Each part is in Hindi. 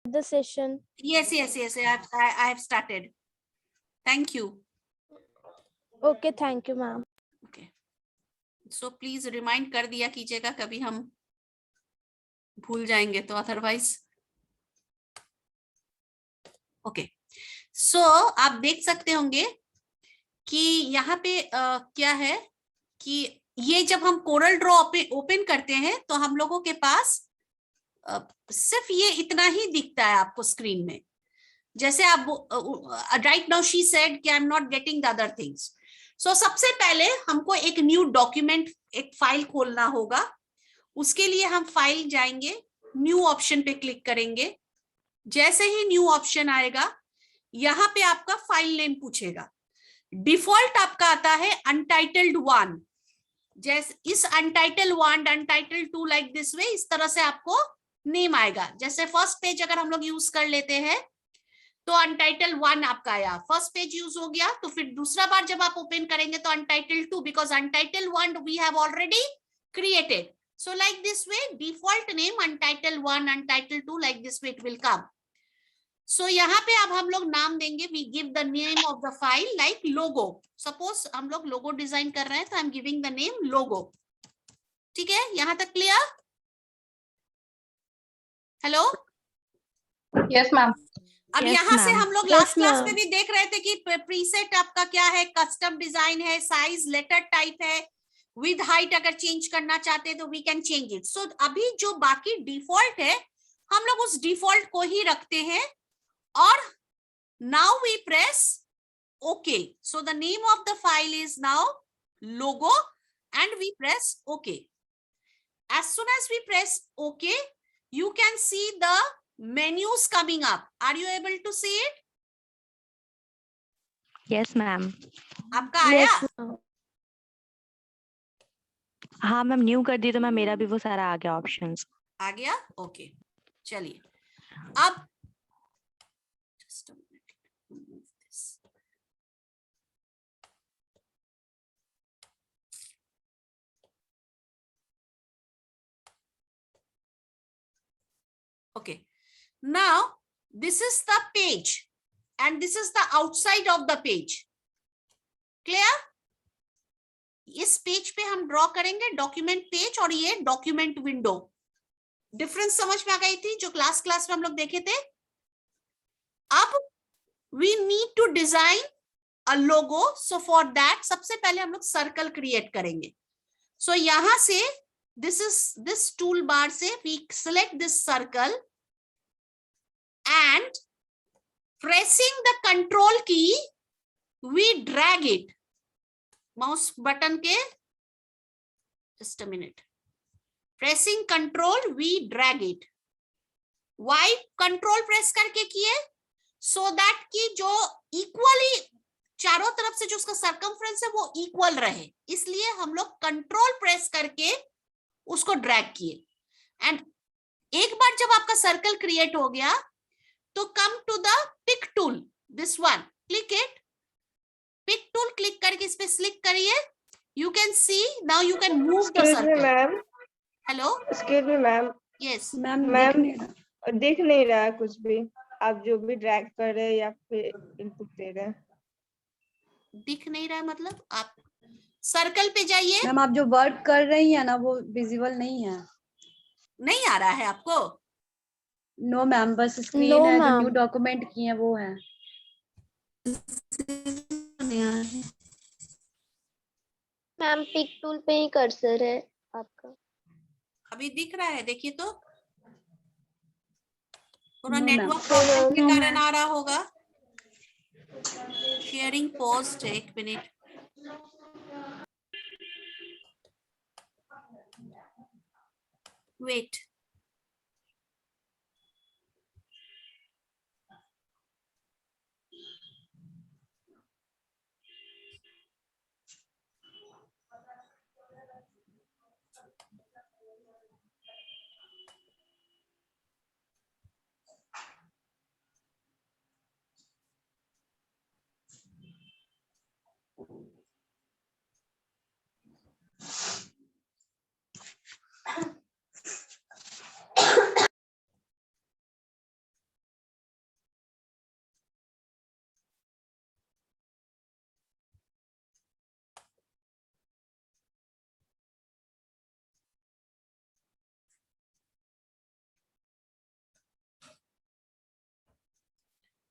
the session. Yes. I have started. Thank you. Okay, thank you, ma'am. Okay. So please remind कर दिया कीजिएगा, कभी हम भूल जाएंगे तो, अदरवाइज. ओके. सो आप देख सकते होंगे कि यहाँ पे क्या है कि ये जब हम कोरल ड्रॉ ओपन करते हैं तो हम लोगों के पास सिर्फ ये इतना ही दिखता है आपको स्क्रीन में. जैसे आप राइट नाउ शी सेड कि I am not getting the other things. So सबसे पहले हमको एक न्यू डॉक्यूमेंट, एक फाइल खोलना होगा. उसके लिए हम फाइल जाएंगे, न्यू ऑप्शन पे क्लिक करेंगे. जैसे ही न्यू ऑप्शन आएगा, यहाँ पे आपका फाइल नेम पूछेगा. डिफॉल्ट आपका आता है अनटाइटल्ड 1. जैसे इस अनटाइटल्ड 1, अनटाइटल्ड 2, लाइक दिस वे, इस तरह से आपको नेम आएगा. जैसे फर्स्ट पेज अगर हम लोग यूज कर लेते हैं तो अनटाइटल 1 आपका आया, फर्स्ट पेज यूज हो गया. तो फिर दूसरा बार जब आप ओपन करेंगे तो untitled 2, because untitled 1 we have already created. So like this way default name untitled 1, untitled 2, like this way it will come. So यहाँ पे अब हम लोग नाम देंगे, we give the name of the file like logo. Suppose हम लोग लोगो डिजाइन कर रहे हैं तो I am giving the name logo. ठीक है, यहाँ तक क्लियर? हेलो. Yes ma'am. अब Yes, यहाँ से ma'am. हम लोग Yes, लास्ट क्लास में ma'am. भी देख रहे थे कि प्रीसेट आपका क्या है, कस्टम डिजाइन है, साइज, लेटर टाइप है, विद हाइट अगर चेंज करना चाहते हैं तो वी कैन चेंज इट. सो अभी जो बाकी डिफॉल्ट है हम लोग उस डिफॉल्ट को ही रखते हैं. और now we press okay. So the name of the file is now logo and we press okay. As soon as we press OK, you can see the menus coming up. Are you able to see it? Yes, ma'am. आपका आया? Yes, ma'am. हाँ मैम, न्यू कर दी तो मैम मेरा भी वो सारा आ गया ऑप्शंस. आ गया. ओके, चलिए अब just a minute, remove this. Okay, now this is the page and this is the outside of the page. Clear? इस पेज पे हम ड्रॉ करेंगे डॉक्यूमेंट पेज और ये डॉक्यूमेंट विंडो. डिफरेंस समझ में आ गई थी जो क्लास में हम लोग देखे थे. अब we need to design a logo. So for that सबसे पहले हम लोग सर्कल क्रिएट करेंगे. सो यहां से दिस टूल बार से we select this circle and pressing the control key we drag it. Mouse button के just a minute, pressing control we drag it. Why control press करके किए? सो दैट कि जो इक्वली चारों तरफ से जो उसका सर्कमफ्रेंस है वो इक्वल रहे, इसलिए हम लोग कंट्रोल प्रेस करके उसको ड्रैग किए. एंड एक बार जब आपका सर्कल क्रिएट हो गया तो come to the pick tool, this one, click it. Pick tool click करके इस पे क्लिक करिए. You can see now you can move the circle. Ma'am, hello. Excuse me ma'am. Yes ma'am दिख नहीं रहा है कुछ भी. आप जो भी ड्रैग कर रहे हैं या फिर इनपुट दे रहे हैं. दिख नहीं रहा है मतलब? आप सर्कल पे जाइए. मैम आप जो वर्क कर रही है ना वो विजिबल नहीं है. नहीं आ रहा है आपको? नो मैम, बस स्क्रीन No, है जो ma'am. न्यू डॉक्यूमेंट की है वो है. मैम पिक टूल पे ही कर्सर है आपका. अभी दिख रहा है, देखिए तो. थोड़ा No, नेटवर्क ma'am. प्रॉब्लम के कारण आ रहा होगा. शेयरिंग पोस्ट, एक मिनट. वेट.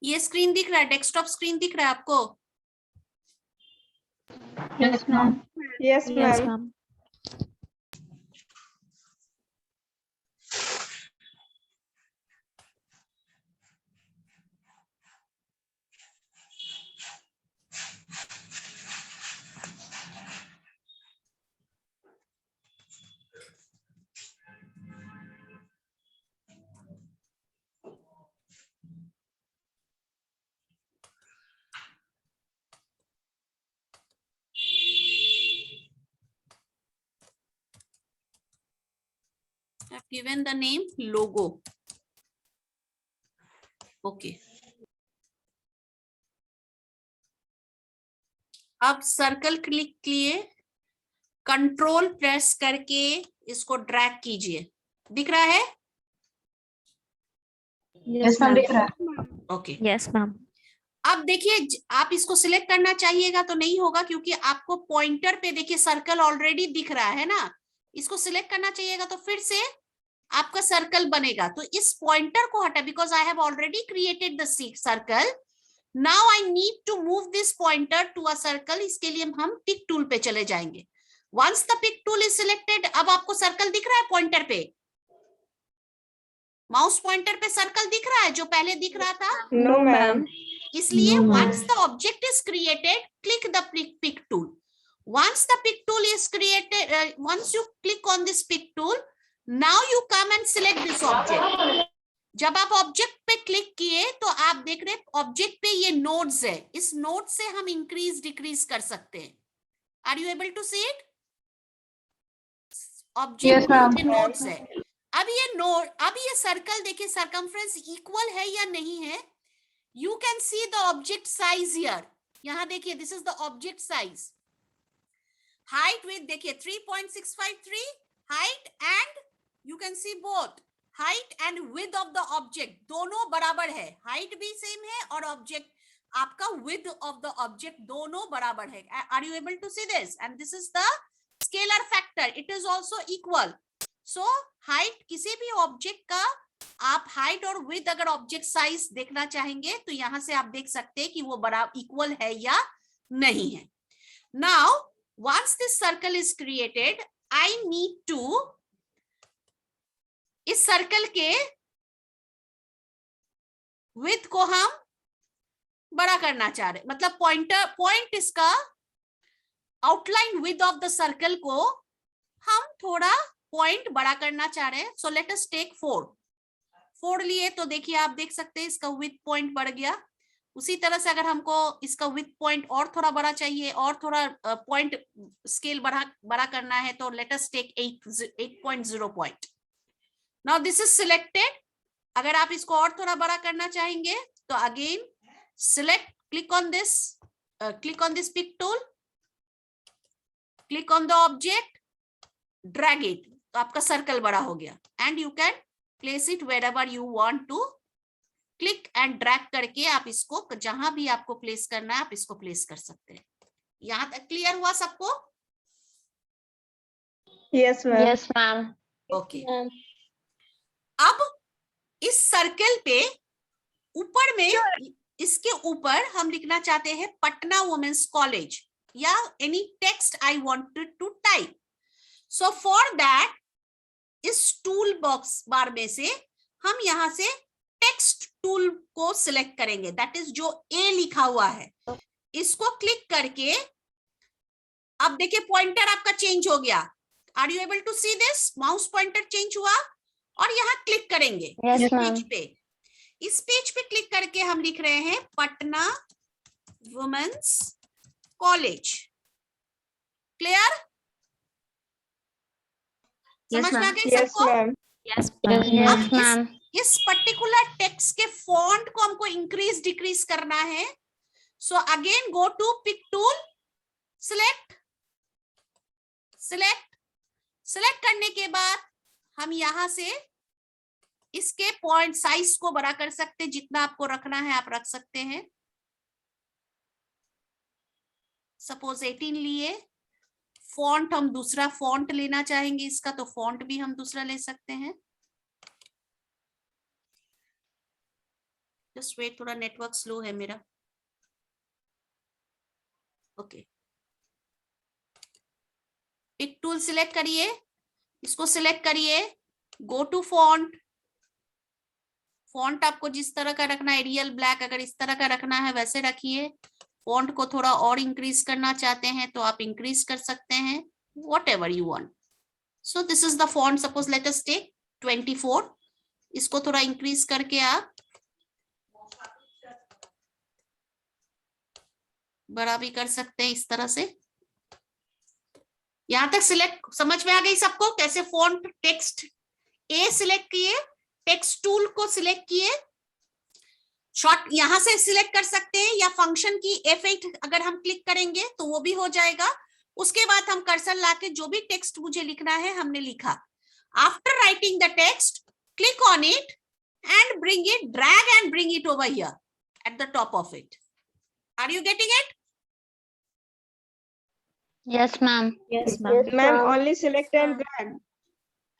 ये स्क्रीन दिख रहा है, डेस्कटॉप स्क्रीन दिख रहा है आपको? Yes ma'am. Yes ma'am. I've given the name logo. Okay. अब सर्कल क्लिक किए, कंट्रोल प्रेस करके इसको ड्रैग कीजिए। दिख रहा है? यस मैम दिख रहा है। ओके। Yes ma'am. अब देखिए, आप इसको सिलेक्ट करना चाहिएगा तो नहीं होगा, क्योंकि आपको पॉइंटर पे देखिए सर्कल ऑलरेडी दिख रहा है ना। इसको सिलेक्ट करना चाहिएगा तो फिर से आपका सर्कल बनेगा। तो इस पॉइंटर को हटा, because I have already created the circle. Now I need to move this pointer to a circle. इसके लिए हम पिक टूल पे चले जाएंगे। Once the pick tool is selected, अब आपको सर्कल दिख रहा है पॉइंटर पे? माउस पॉइंटर पे सर्कल दिख रहा है जो पहले दिख रहा था? No ma'am. इसलिए once the object is created, click the pick tool. Once the pick tool is created, once you click on this pick tool, now you come and select this object. जब आप ऑब्जेक्ट पे क्लिक किए तो आप देख रहे ऑब्जेक्ट पे ये नोड्स है। इस नोड से हम इंक्रीज डिक्रीज कर सकते हैं। Are you able to see it? Object पे नोड्स है। अब ये नोड, अब ये सर्कल देखिए, सर्कमफ्रेंस इक्वल है या नहीं है। You can see the object size here. यहाँ देखिए, this is the object size. Height with देखिए 3.653 height, and you can see both height and width of the object दोनों बराबर है। height भी सेम है और object आपका width of the object दोनों बराबर है। Are you able to see this? And this is the scalar factor. It is also equal. So height किसी भी object का आप हाइट और विड्थ अगर ऑब्जेक्ट साइज देखना चाहेंगे तो यहां से आप देख सकते हैं कि वो बराबर इक्वल है या नहीं है। Now once this circle is created, I need to इस सर्कल के विड्थ को हम बड़ा करना चाह रहे, मतलब पॉइंट इसका outline width of the circle को हम थोड़ा पॉइंट बड़ा करना चाह रहे हैं। सो लेट अस टेक 4 लिए तो देखिए आप देख सकते हैं इसका विथ पॉइंट बढ़ गया। उसी तरह से अगर हमको इसका विथ पॉइंट और थोड़ा बड़ा चाहिए और थोड़ा पॉइंट स्केल बड़ा करना है तो let us take 8.0 point. Now this is selected. अगर आप इसको और थोड़ा बड़ा करना चाहेंगे तो again select, click on this pick tool, click on the object, drag it, तो आपका सर्कल बड़ा हो गया। And you can place it wherever you want to, click and drag करके आप इसको जहां भी आपको प्लेस करना है आप इसको प्लेस कर सकते हैं। यहां तक क्लियर हुआ सबको? Yes ma'am. Yes ma'am. Okay. अब इस सर्कल पे ऊपर में, इसके ऊपर हम लिखना चाहते हैं पटना वुमेन्स कॉलेज या any text I wanted to type. So for that इस टूल बॉक्स बार में से हम यहां से टेक्स्ट टूल को सिलेक्ट करेंगे, दैट इज जो ए लिखा हुआ है। इसको क्लिक करके अब देखिए पॉइंटर आपका चेंज हो गया। Are you able to see this? Mouse pointer change हुआ और यहाँ क्लिक करेंगे Yes, इस पेज ma'am. पे। इस पेज पे क्लिक करके हम लिख रहे हैं पटना वुमेन्स कॉलेज। क्लियर? समझ में आ गई यस सबको? मैम। Yes Yes, ma'am. इस पर्टिकुलर टेक्स्ट के फॉन्ट को हमको इंक्रीज डिक्रीज करना है। So again go to pick tool, select करने के बाद हम यहां से इसके पॉइंट साइज को बड़ा कर सकते हैं। जितना आपको रखना है आप रख सकते हैं। सपोज 18 लिए। फॉन्ट हम दूसरा फॉन्ट लेना चाहेंगे इसका, तो फॉन्ट भी हम दूसरा ले सकते हैं। जस्ट वेट, थोड़ा नेटवर्क स्लो है मेरा। ओके, पिक टूल सिलेक्ट करिए, इसको सिलेक्ट करिए, गो टू फॉन्ट। फॉन्ट आपको जिस तरह का रखना है, एरियल ब्लैक, अगर इस तरह का रखना है वैसे रखिए। फॉन्ट को थोड़ा और इंक्रीज करना चाहते हैं तो आप इंक्रीज कर सकते हैं, whatever you want. So this is the font, suppose let us take 24। इसको थोड़ा इंक्रीज करके आप बड़ा भी कर सकते हैं इस तरह से। यहां तक सिलेक्ट समझ में आ गई सबको कैसे फॉन्ट टेक्स्ट ए सिलेक्ट किए, टेक्स्ट टूल को सिलेक्ट किए, शॉर्ट यहां से सिलेक्ट कर सकते हैं या फंक्शन की F8 अगर हम क्लिक करेंगे तो वो भी हो जाएगा। उसके बाद हम कर्सर लाके जो भी टेक्स्ट मुझे लिखना है हमने लिखा। After writing the text, click on it and bring it, drag and bring it over here at the top of it. Are you getting it? Yes, ma'am. Yes, Yes, ma'am. Ma'am ma'am. Only select and drag.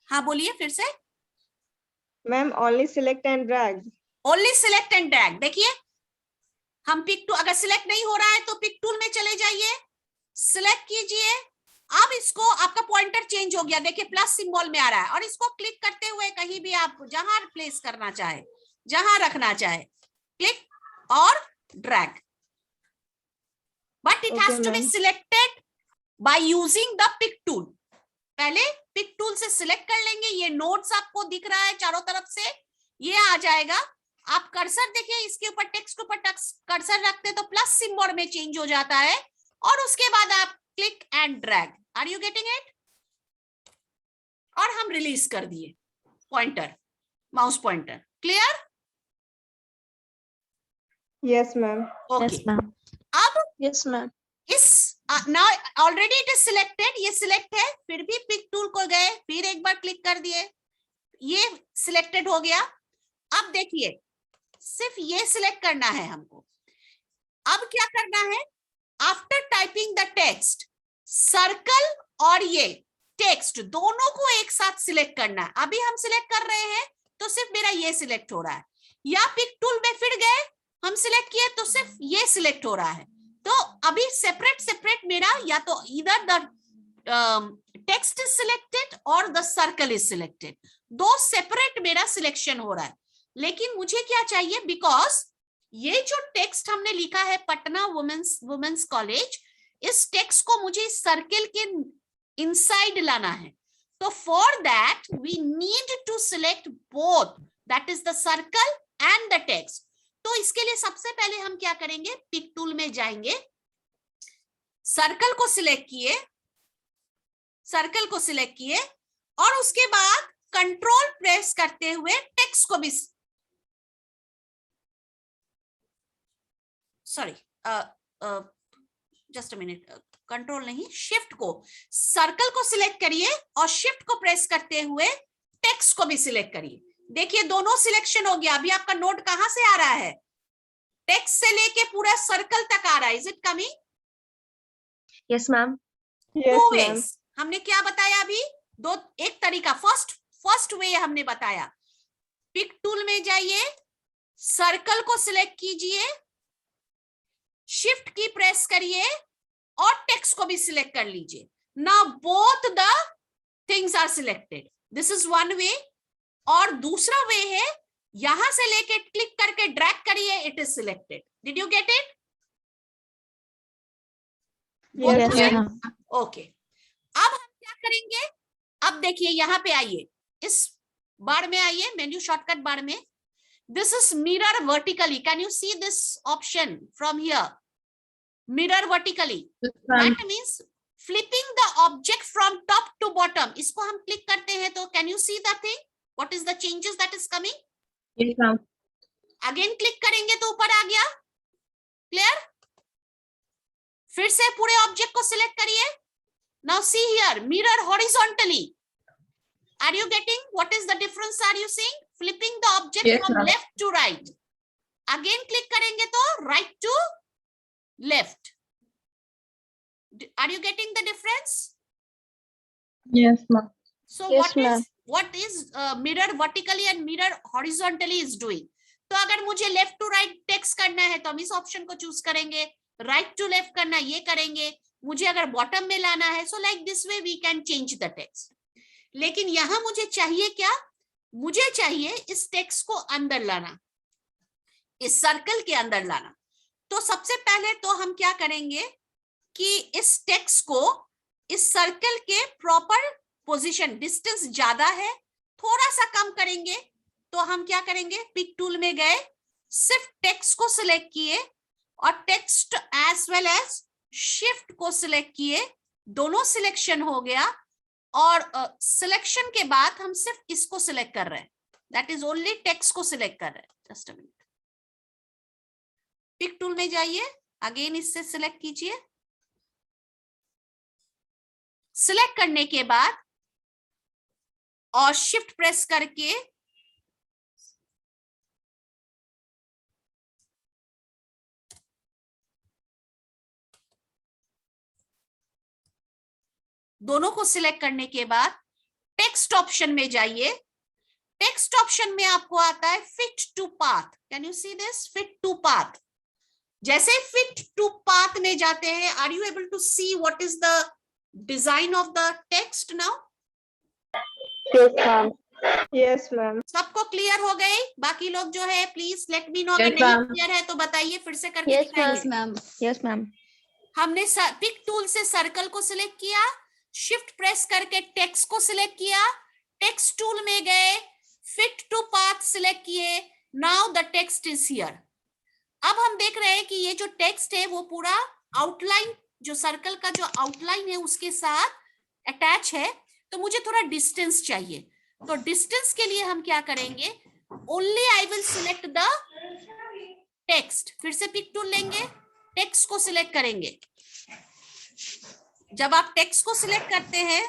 हाँ बोलिए फिर से। Ma'am only select and drag. Only select and drag। देखिए हम पिक टूल, अगर सिलेक्ट नहीं हो रहा है तो पिक टूल में चले जाइए, सिलेक्ट कीजिए। अब इसको आपका पॉइंटर चेंज हो गया, देखिए प्लस सिंबल में आ रहा है, और इसको क्लिक करते हुए कहीं भी आप जहां प्लेस करना चाहे, जहां रखना चाहे, क्लिक और drag. But it has to be selected by using the pick tool. पहले पिक टूल से सिलेक्ट कर लेंगे। ये नोट्स आपको दिख रहा है चारों तरफ से, ये आ जाएगा। आप कर्सर देखिए, इसके ऊपर टेक्स्ट के ऊपर कर्सर रखते तो प्लस सिंबल में चेंज हो जाता है, और उसके बाद आप click and drag. Are you getting it? और हम रिलीज कर दिए pointer, mouse pointer. Clear? Yes ma'am. Okay, Yes, ma'am. अब Yes, ma'am. इस now already it is selected, ये सिलेक्ट है, फिर भी पिक टूल को गए, फिर एक बार क्लिक कर दिए, ये सिलेक्टेड हो गया। अब देखिए सिर्फ ये सिलेक्ट करना है हमको। अब क्या करना है, after typing the text, circle और ये टेक्स्ट दोनों को एक साथ सिलेक्ट करना है। अभी हम सिलेक्ट कर रहे हैं तो सिर्फ मेरा ये सिलेक्ट हो रहा है, या पिक टूल में फिर गए, हम सिलेक्ट किए तो सिर्फ ये सिलेक्ट हो रहा है। तो अभी सेपरेट सेपरेट मेरा या तो इधर द टेक्स्ट इज सिलेक्टेड और द सर्कल इज सिलेक्टेड, दो सेपरेट मेरा सिलेक्शन हो रहा है। लेकिन मुझे क्या चाहिए, बिकॉज ये जो टेक्स्ट हमने लिखा है पटना वुमेन्स कॉलेज, इस टेक्स्ट को मुझे सर्कल के इनसाइड लाना है। तो for that we need to select both, that is the circle and the text. तो इसके लिए सबसे पहले हम क्या करेंगे, पिक टूल में जाएंगे, सर्कल को सिलेक्ट किए, सर्कल को सिलेक्ट किए, और उसके बाद कंट्रोल प्रेस करते हुए टेक्स्ट को भी, sorry just a minute, control नहीं, शिफ्ट को, सर्कल को सिलेक्ट करिए और शिफ्ट को प्रेस करते हुए टेक्स्ट को भी सिलेक्ट करिए। देखिए दोनों सिलेक्शन हो गया। अभी आपका नोट कहां से आ रहा है, टेक्स्ट से लेके पूरा सर्कल तक आ रहा है। Is it coming? Yes, ma'am. Two ways हमने क्या बताया अभी, दो, एक तरीका, फर्स्ट वे हमने बताया, पिक टूल में जाइए, सर्कल को सिलेक्ट कीजिए, शिफ्ट की प्रेस करिए और टेक्स्ट को भी सिलेक्ट कर लीजिए। Now both the things are selected, this is one way. और दूसरा वे है, यहां से लेके क्लिक करके ड्रैग करिए, it is selected. Did you get it? Yes, ma'am. Okay, अब हम क्या करेंगे, अब देखिए यहां पे आइए, इस बार में आइए, मेन्यू शॉर्टकट बार में, this is mirror vertically, can you see this option from here, mirror vertically, that means flipping the object from top to bottom. इसको हम क्लिक करते हैं तो can you see that thing, what is the changes that is coming? Yes, ma'am. Again click करेंगे तो ऊपर आ गया। क्लियर? फिर से पूरे ऑब्जेक्ट को सिलेक्ट करिए। Now see here, mirror horizontally, are you getting what is the difference are you seeing? Flipping the object Yes, from ma'am. Left to right, again click करेंगे तो right to left. Are you getting the difference? Yes, ma'am. So Yes, ma'am. what is mirror vertically and mirror horizontally is doing? तो अगर मुझे लेफ्ट टू राइट टेक्स्ट करना है तो हम इस ऑप्शन को चूज करेंगे, राइट टू लेफ्ट करना ये करेंगे, मुझे अगर बॉटम में लाना है, so like this way we can change the text. लेकिन यहां मुझे चाहिए क्या, मुझे चाहिए इस टेक्स्ट को अंदर लाना, इस सर्कल के अंदर लाना। तो सबसे पहले तो हम क्या करेंगे कि इस टेक्स्ट को इस सर्कल के प्रॉपर पोजीशन, डिस्टेंस ज्यादा है, थोड़ा सा कम करेंगे। तो हम क्या करेंगे, पिक टूल में गए, सिर्फ टेक्स्ट को सिलेक्ट किए और text as well as shift को सिलेक्ट किए, दोनों सिलेक्शन हो गया। और सिलेक्शन के बाद हम सिर्फ इसको सिलेक्ट कर रहे हैं, दैट इज ओनली टेक्स्ट को सिलेक्ट कर रहे हैं। Just a minute, pick tool में जाइए, अगेन इससे सिलेक्ट कीजिए। सिलेक्ट करने के बाद और शिफ्ट प्रेस करके दोनों को सिलेक्ट करने के बाद टेक्स्ट ऑप्शन में जाइए। टेक्स्ट ऑप्शन में आपको आता है fit to path, can you see this, fit to path. जैसे फिट टू पाथ में जाते हैं, are you able to see what is the design of the text now? Yes, ma'am. Yes, ma'am. सबको क्लियर हो गई? बाकी लोग जो है प्लीज लेट मी नो, अगर Yes, नहीं ma'am. क्लियर है तो बताइए, फिर से करके Yes, दिखाइए। ma'am. Yes ma'am. हमने पिक टूल से सर्कल को सिलेक्ट किया, शिफ्ट प्रेस करके टेक्स्ट को सिलेक्ट किया, टेक्स्ट टूल में गए, फिट टू पाथ सिलेक्ट किए, now the text is here. अब हम देख रहे हैं कि ये जो टेक्स्ट है वो पूरा आउटलाइन, जो सर्कल का जो आउटलाइन है उसके साथ अटैच है। तो मुझे थोड़ा डिस्टेंस चाहिए, तो डिस्टेंस के लिए हम क्या करेंगे, only I will select the text. फिर से पिक टूल लेंगे, टेक्स्ट को सिलेक्ट करेंगे। जब आप टेक्स्ट को सिलेक्ट करते हैं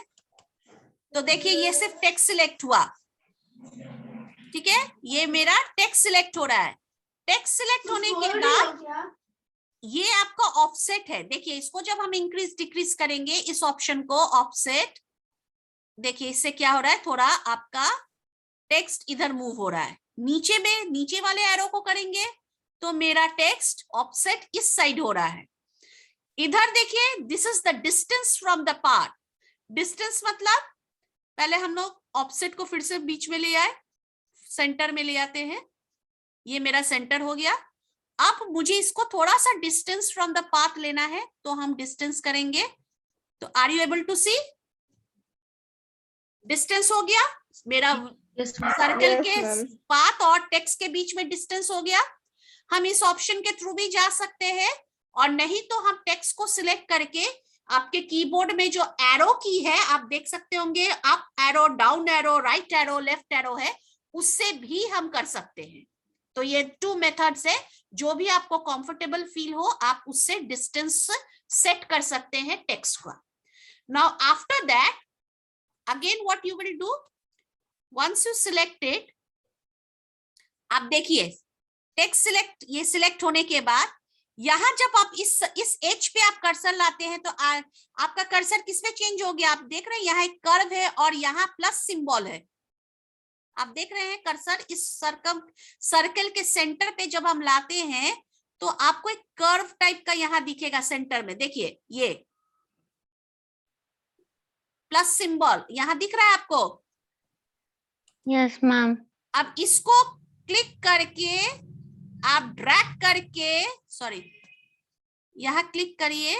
तो देखिए ये सिर्फ टेक्स्ट सिलेक्ट हुआ, ठीक है, ये मेरा टेक्स्ट सिलेक्ट हो रहा है। टेक्स्ट सिलेक्ट होने के बाद ये आपका ऑफसेट है, देखिए इसको जब हम इंक्रीज डिक्रीज करेंगे इस ऑप्शन को, ऑफसेट, देखिए इससे क्या हो रहा है, थोड़ा आपका टेक्स्ट इधर मूव हो रहा है। नीचे में, नीचे वाले एरो को करेंगे तो मेरा टेक्स्ट ऑफसेट इस साइड हो रहा है। इधर देखिए, this is the distance from the part. Distance मतलब पहले हम लोग ऑफसेट को फिर से बीच में ले आए, सेंटर में ले आते हैं, ये मेरा सेंटर हो गया। अब मुझे इसको थोड़ा सा डिस्टेंस फ्रॉम द पाथ लेना है, तो हम डिस्टेंस करेंगे। तो are you able to see, distance हो गया मेरा, सर्कल Yes, के ma'am. पाथ और टेक्स्ट के बीच में डिस्टेंस हो गया। हम इस ऑप्शन के थ्रू भी जा सकते हैं, और नहीं तो हम टेक्स्ट को सिलेक्ट करके आपके कीबोर्ड में जो एरो की है आप देख सकते होंगे, up arrow, down arrow, right arrow, left arrow है, उससे भी हम कर सकते हैं। तो ये 2 मेथड्स है, जो भी आपको कंफर्टेबल फील हो आप उससे डिस्टेंस सेट कर सकते हैं टेक्स्ट का। Now after that again what you will do, once you select it, आप देखिए टेक्स्ट सिलेक्ट, ये सिलेक्ट होने के बाद यहां जब आप इस एज पे आप कर्सर लाते हैं तो आपका कर्सर किसमें चेंज हो गया, आप देख रहे हैं यहाँ एक कर्व है और यहाँ प्लस सिंबल है। आप देख रहे हैं कर्सर इस सर्कल के सेंटर पे जब हम लाते हैं तो आपको एक कर्व टाइप का यहाँ दिखेगा सेंटर में, देखिए ये प्लस सिंबल यहाँ दिख रहा है आपको। Yes, ma'am. अब इसको क्लिक करके आप ड्रैग करके, सॉरी यहां क्लिक करिए,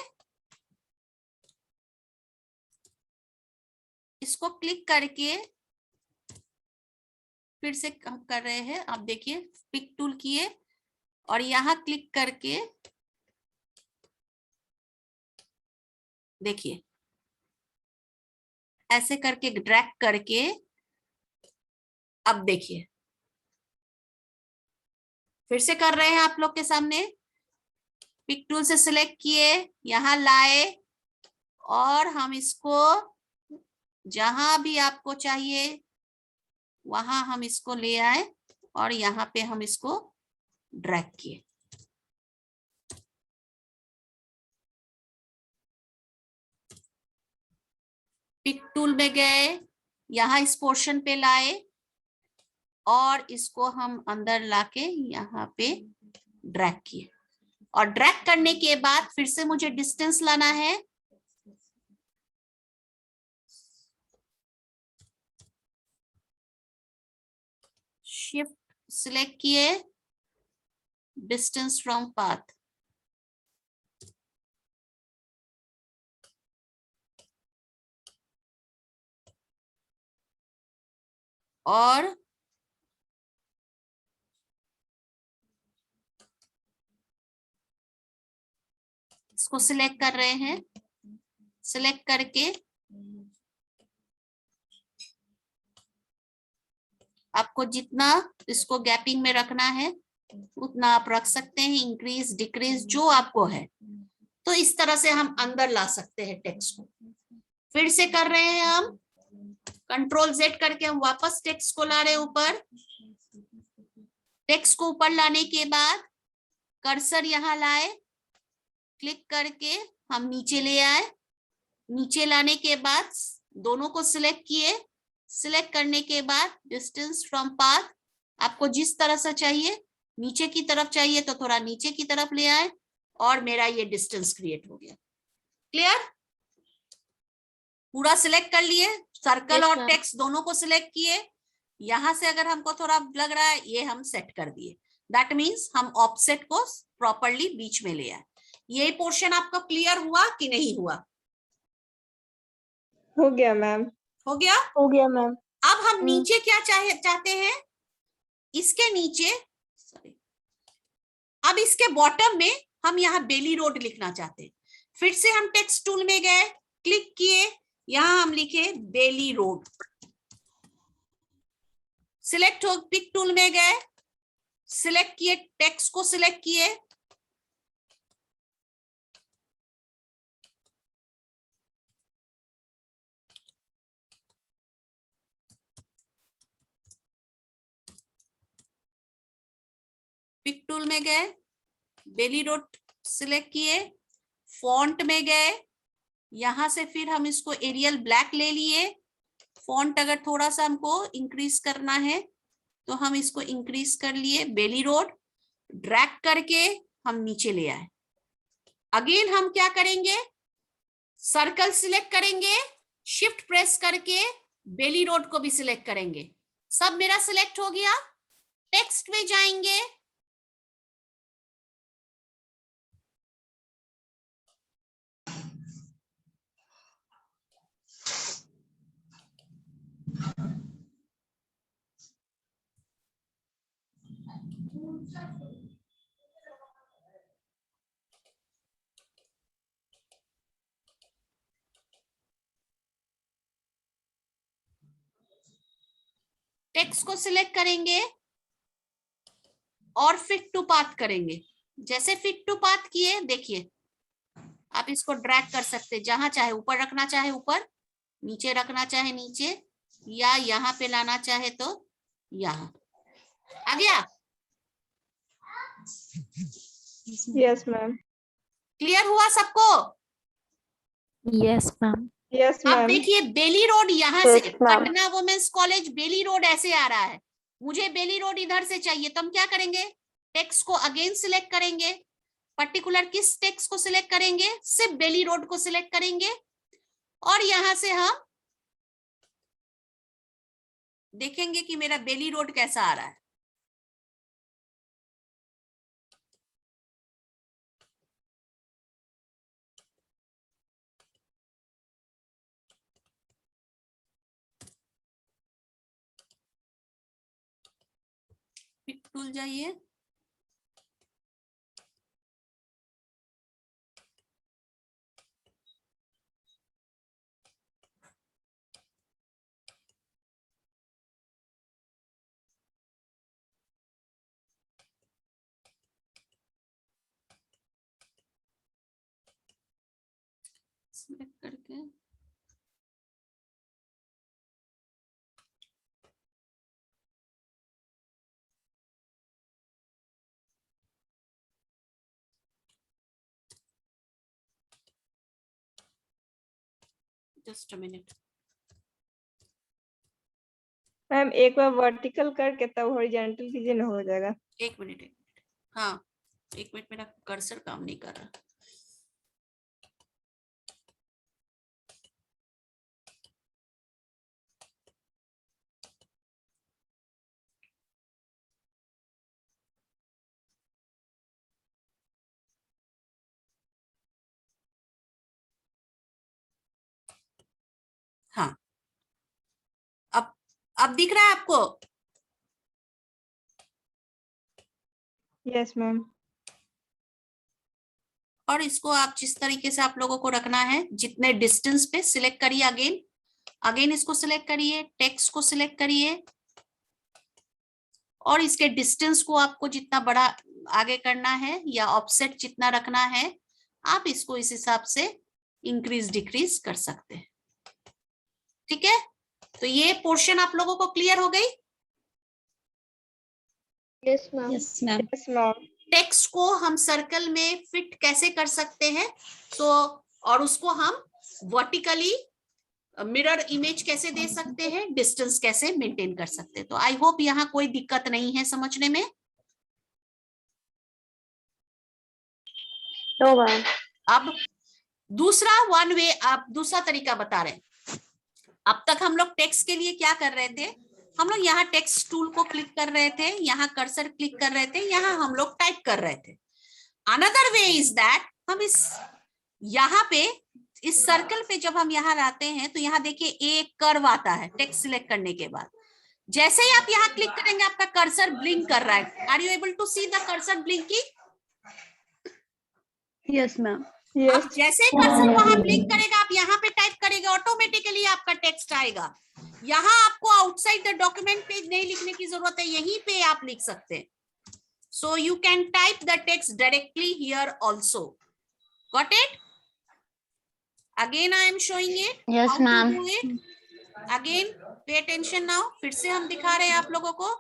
इसको क्लिक करके फिर से हम कर रहे हैं, आप देखिए पिक टूल किए और यहां क्लिक करके देखिए ऐसे करके ड्रैग करके, अब देखिए फिर से कर रहे हैं आप लोग के सामने, पिक टूल से सिलेक्ट किए, यहां लाए और हम इसको जहां भी आपको चाहिए वहां हम इसको ले आए और यहाँ पे हम इसको ड्रैग किए। पिक टूल में गए, यहां इस पोर्शन पे लाए, और इसको हम अंदर लाके यहाँ पे ड्रैग किए, और ड्रैग करने के बाद फिर से मुझे डिस्टेंस लाना है। शिफ्ट सिलेक्ट किए, डिस्टेंस फ्रॉम पाथ, और इसको सिलेक्ट कर रहे हैं। सिलेक्ट करके आपको जितना इसको गैपिंग में रखना है उतना आप रख सकते हैं, इंक्रीज डिक्रीज जो आपको है। तो इस तरह से हम अंदर ला सकते हैं टेक्स्ट को। फिर से कर रहे हैं हम, कंट्रोल Z करके हम वापस टेक्स्ट को ला रहे हैं ऊपर। टेक्स्ट को ऊपर लाने के बाद कर्सर यहां लाए, क्लिक करके हम नीचे ले आए। नीचे लाने के बाद दोनों को सिलेक्ट किए। सिलेक्ट करने के बाद डिस्टेंस फ्रॉम पाथ, आपको जिस तरह से चाहिए, नीचे की तरफ चाहिए तो थोड़ा नीचे की तरफ ले आए, और मेरा ये डिस्टेंस क्रिएट हो गया। क्लियर? पूरा सिलेक्ट कर लिए, सर्कल Yes, और ma'am. टेक्स्ट दोनों को सिलेक्ट किए। यहां से अगर हमको थोड़ा लग रहा है, ये हम सेट कर दिए। दैट मीन्स हम ऑफसेट को प्रॉपरली बीच में ले आए। ये पोर्शन आपका क्लियर हुआ कि नहीं हुआ? हो गया मैम। हो गया? हो गया मैम। अब हम नीचे क्या चाहते हैं? इसके नीचे, सॉरी, अब इसके बॉटम में हम यहाँ बेली रोड लिखना चाहते हैं। फिर से हम टेक्स्ट टूल में गए, क्लिक किए, यहां हम लिखे बेली रोड। सिलेक्ट हो, पिक टूल में गए, सिलेक्ट किए, टेक्स्ट को सिलेक्ट किए, पिक टूल में गए, बेली रोड सिलेक्ट किए, फॉन्ट में गए, यहां से फिर हम इसको एरियल ब्लैक ले लिए। फॉन्ट अगर थोड़ा सा हमको इंक्रीज करना है तो हम इसको इंक्रीज कर लिए, बेली रोड। ड्रैग करके हम नीचे ले आए। अगेन हम क्या करेंगे? सर्कल सिलेक्ट करेंगे, शिफ्ट प्रेस करके बेली रोड को भी सिलेक्ट करेंगे। सब मेरा सिलेक्ट हो गया। टेक्स्ट में जाएंगे, टेक्स्ट को सिलेक्ट करेंगे और फिट टू पाथ करेंगे। जैसे फिट टू पाथ किए, देखिए आप इसको ड्रैग कर सकते हैं, जहां चाहे ऊपर रखना चाहे ऊपर, नीचे रखना चाहे नीचे, या यहाँ पे लाना चाहे तो यहाँ। आ गया? Yes ma'am. क्लियर हुआ सबको? Yes ma'am. यस अब मैम। देखिए बेली रोड यहाँ Yes, से, ma'am. पटना वुमेन्स कॉलेज बेली रोड ऐसे आ रहा है। मुझे बेली रोड इधर से चाहिए, तो हम क्या करेंगे? टेक्स्ट को अगेन सिलेक्ट करेंगे। पर्टिकुलर किस टेक्स्ट को सिलेक्ट करेंगे? सिर्फ बेली रोड को सिलेक्ट करेंगे, और यहां से हम देखेंगे कि मेरा बेली रोड कैसा आ रहा है। पिक टूल जाइए, सिलेक्ट करके जस्ट अ मिनट। मैम एक बार वर्टिकल करके तब हॉरिजॉन्टल कीजिए ना, हो जाएगा। एक मिनट। हाँ, एक मिनट, मेरा कर्सर काम नहीं कर रहा। हाँ, अब दिख रहा है आपको? Yes ma'am. और इसको आप जिस तरीके से आप लोगों को रखना है, जितने डिस्टेंस पे सिलेक्ट करिए, अगेन इसको सिलेक्ट करिए, टेक्स्ट को सिलेक्ट करिए, और इसके डिस्टेंस को आपको जितना बड़ा आगे करना है या ऑफसेट जितना रखना है, आप इसको इस हिसाब से इंक्रीज डिक्रीज कर सकते हैं। ठीक है, तो ये पोर्शन आप लोगों को क्लियर हो गई? Yes ma'am. Yes ma'am. Text को हम सर्कल में फिट कैसे कर सकते हैं, तो और उसको हम वर्टिकली मिरर इमेज कैसे दे सकते हैं, डिस्टेंस कैसे मेंटेन कर सकते हैं। तो आई होप यहाँ कोई दिक्कत नहीं है समझने में। No ma'am. अब दूसरा वन वे, आप दूसरा तरीका बता रहे हैं। अब तक हम लोग टेक्स्ट के लिए क्या कर रहे थे, हम लोग यहाँ टेक्स्ट टूल को क्लिक कर रहे थे, यहाँ कर्सर क्लिक कर रहे थे, यहाँ हम लोग टाइप कर रहे थे। अनदर वे इज दैट हम इस यहाँ पे इस सर्कल पे जब हम यहाँ आते हैं तो यहाँ देखिए एक कर्व आता है टेक्स्ट सिलेक्ट करने के बाद। जैसे ही आप यहाँ क्लिक करेंगे आपका कर्सर ब्लिंक कर रहा है। Are you able to see the cursor blinking? Yes ma'am. अब जैसे ही कर्सर वहां ब्लिंक करेगा, आप यहाँ पे टाइप करेंगे, ऑटोमेटिकली आपका टेक्स्ट आएगा। यहाँ आपको आउटसाइड द डॉक्यूमेंट पेज नहीं लिखने की जरूरत है, यहीं पे आप लिख सकते हैं। So you can type the text directly here also. Got it? Again I am showing it. Yes ma'am. Again pay attention now. फिर से हम दिखा रहे हैं आप लोगों को।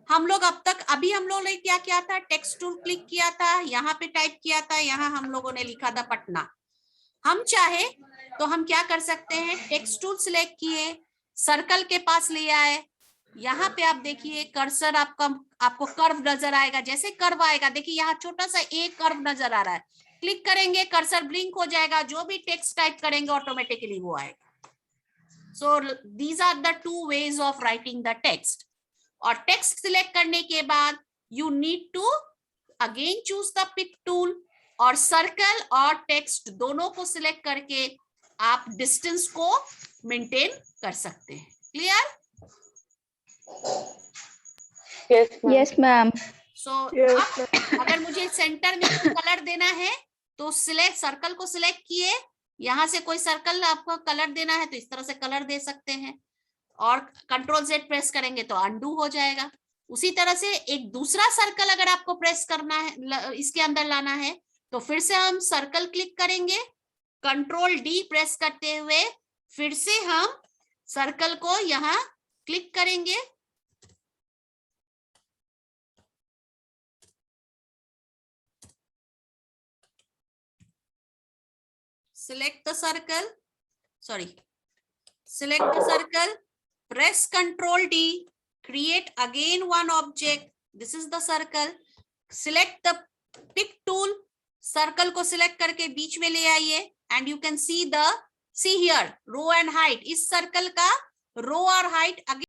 हम लोग अभी हम लोगों ने क्या किया था, टेक्स्ट टूल क्लिक किया था, यहाँ पे टाइप किया था, यहाँ हम लोगों ने लिखा था पटना। हम चाहे तो हम क्या कर सकते हैं, टेक्स्ट टूल सिलेक्ट किए, सर्कल के पास ले आए, यहाँ पे आप देखिए कर्सर आपको कर्व नजर आएगा। जैसे कर्व आएगा, देखिए यहाँ छोटा सा एक कर्व नजर आ रहा है, क्लिक करेंगे कर्सर ब्लिंक हो जाएगा, जो भी टेक्स्ट टाइप करेंगे ऑटोमेटिकली वो आएगा। So these are the two ways of writing the text. और टेक्स्ट सिलेक्ट करने के बाद you need to again choose the pick tool, और सर्कल और टेक्स्ट दोनों को सिलेक्ट करके आप डिस्टेंस को मेंटेन कर सकते हैं। क्लियर? Yes ma'am. सो अगर मुझे सेंटर में कलर देना है तो सिलेक्ट, सर्कल को सिलेक्ट किए, यहां से कोई सर्कल आपको कलर देना है तो इस तरह से कलर दे सकते हैं, और कंट्रोल Z प्रेस करेंगे तो अनडू हो जाएगा। उसी तरह से एक दूसरा सर्कल अगर आपको प्रेस करना है, इसके अंदर लाना है, तो फिर से हम सर्कल क्लिक करेंगे, कंट्रोल D प्रेस करते हुए फिर से हम सर्कल को यहाँ क्लिक करेंगे, select the circle, select the circle, press Ctrl D, create again one object. This is the circle. Select the pick tool, circle को select करके बीच में ले आइए, and you can see here row and height. इस circle का row और height